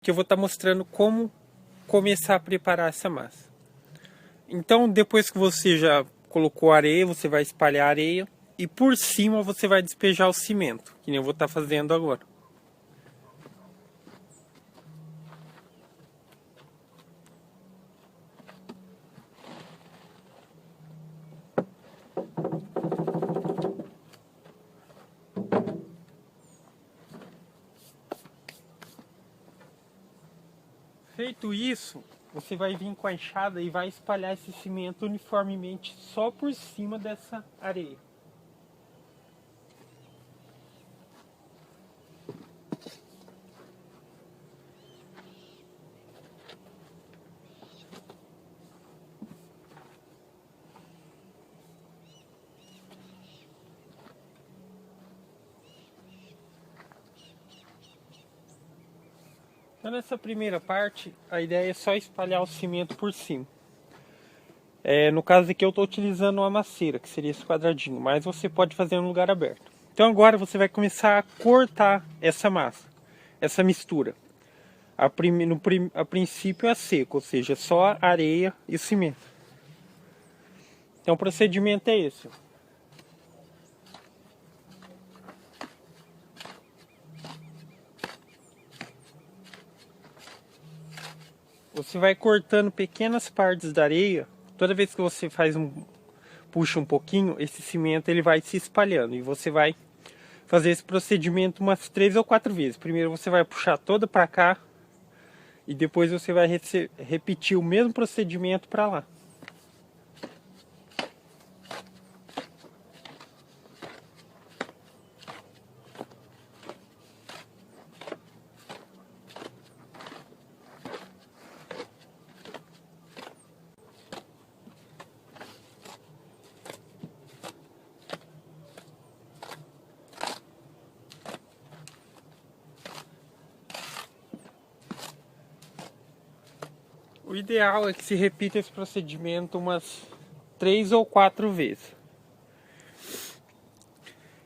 que eu vou estar mostrando como começar a preparar essa massa. Então, depois que você já colocou a areia, você vai espalhar a areia e por cima você vai despejar o cimento, que nem eu vou estar fazendo agora. Feito isso, você vai vir com a enxada e vai espalhar esse cimento uniformemente só por cima dessa areia. Então, nessa primeira parte, a ideia é só espalhar o cimento por cima. No caso aqui eu estou utilizando uma macieira, que seria esse quadradinho, mas você pode fazer em um lugar aberto. Então agora você vai começar a cortar essa massa, essa mistura. A princípio é seco, ou seja, só areia e cimento. Então o procedimento é esse. Você vai cortando pequenas partes da areia. Toda vez que você puxa um pouquinho, esse cimento ele vai se espalhando. E você vai fazer esse procedimento umas 3 ou 4 vezes. Primeiro você vai puxar toda para cá. E depois você vai repetir o mesmo procedimento para lá. O ideal é que se repita esse procedimento umas 3 ou 4 vezes.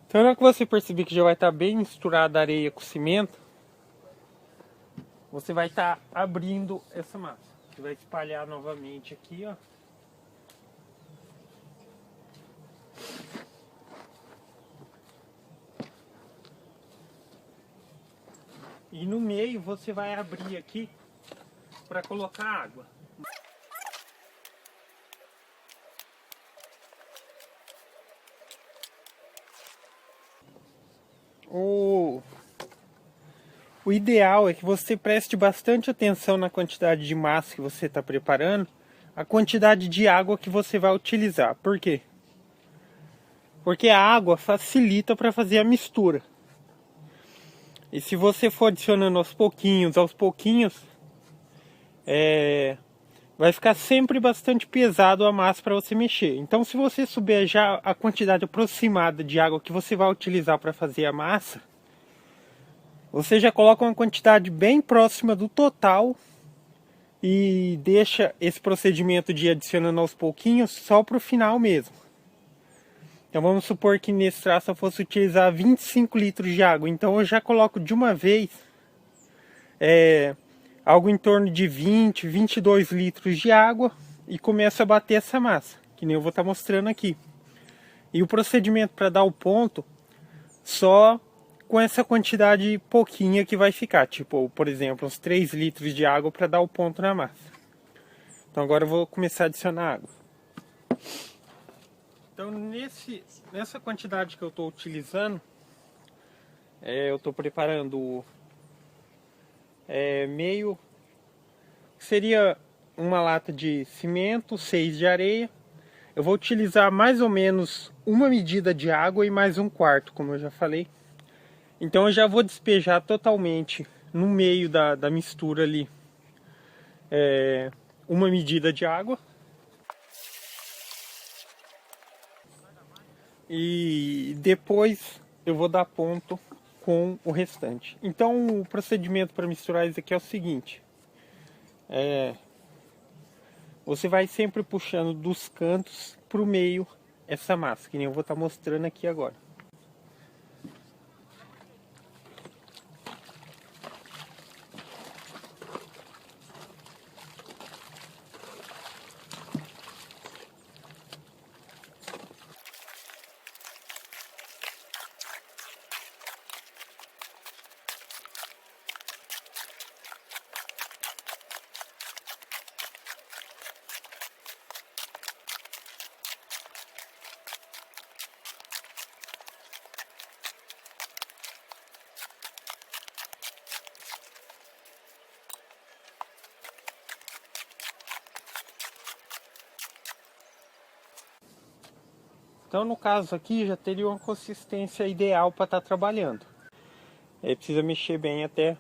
Então, na hora que você perceber que já vai estar bem misturada a areia com o cimento, você vai estar abrindo essa massa. Você vai espalhar novamente aqui, ó. E no meio você vai abrir aqui para colocar água. O ideal é que você preste bastante atenção na quantidade de massa que você está preparando, a quantidade de água que você vai utilizar. Por quê? Porque a água facilita para fazer a mistura. E se você for adicionando aos pouquinhos, vai ficar sempre bastante pesado a massa para você mexer. Então, se você souber já a quantidade aproximada de água que você vai utilizar para fazer a massa, você já coloca uma quantidade bem próxima do total e deixa esse procedimento de ir adicionando aos pouquinhos só para o final mesmo. Então vamos supor que nesse traço eu fosse utilizar 25 litros de água. Então eu já coloco de uma vez algo em torno de 20, 22 litros de água e começo a bater essa massa, que nem eu vou estar mostrando aqui. E o procedimento para dar o ponto, só com essa quantidade pouquinha que vai ficar. Tipo, por exemplo, uns 3 litros de água para dar o ponto na massa. Então agora eu vou começar a adicionar água. Então nessa quantidade que eu estou utilizando, eu estou preparando meio, seria uma lata de cimento, 6 de areia. Eu vou utilizar mais ou menos uma medida de água e mais 1/4, como eu já falei. Então eu já vou despejar totalmente no meio da mistura ali uma medida de água. E depois eu vou dar ponto com o restante. Então o procedimento para misturar isso aqui é o seguinte. Você vai sempre puxando dos cantos para o meio essa massa, que nem eu vou estar mostrando aqui agora. Então no caso aqui já teria uma consistência ideal para estar trabalhando. Aí precisa mexer bem até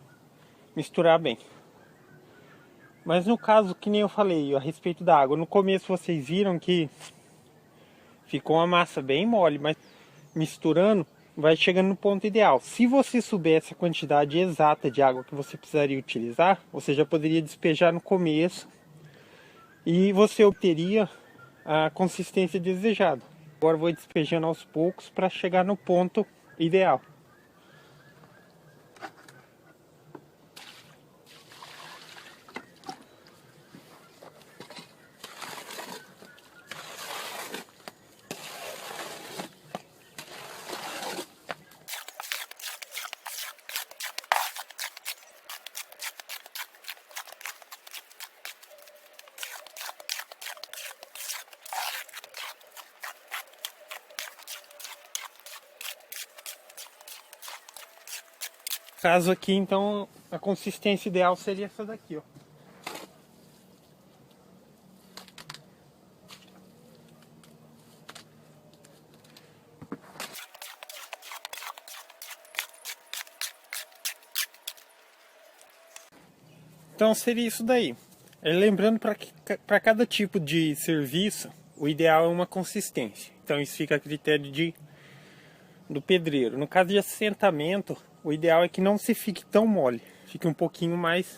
misturar bem. Mas no caso, que nem eu falei a respeito da água, no começo vocês viram que ficou uma massa bem mole, mas misturando vai chegando no ponto ideal. Se você soubesse a quantidade exata de água que você precisaria utilizar, você já poderia despejar no começo e você obteria a consistência desejada. Agora eu vou despejando aos poucos para chegar no ponto ideal. Caso aqui, então, a consistência ideal seria essa daqui, ó. Então seria isso daí. Lembrando, para cada tipo de serviço, o ideal é uma consistência. Então isso fica a critério do pedreiro. No caso de assentamento, o ideal é que não se fique tão mole, fique um pouquinho mais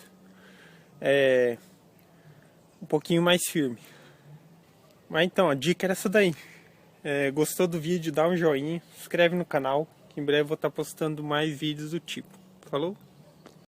firme. Mas então, a dica era essa daí. Gostou do vídeo, dá um joinha, se inscreve no canal, que em breve eu vou estar postando mais vídeos do tipo. Falou?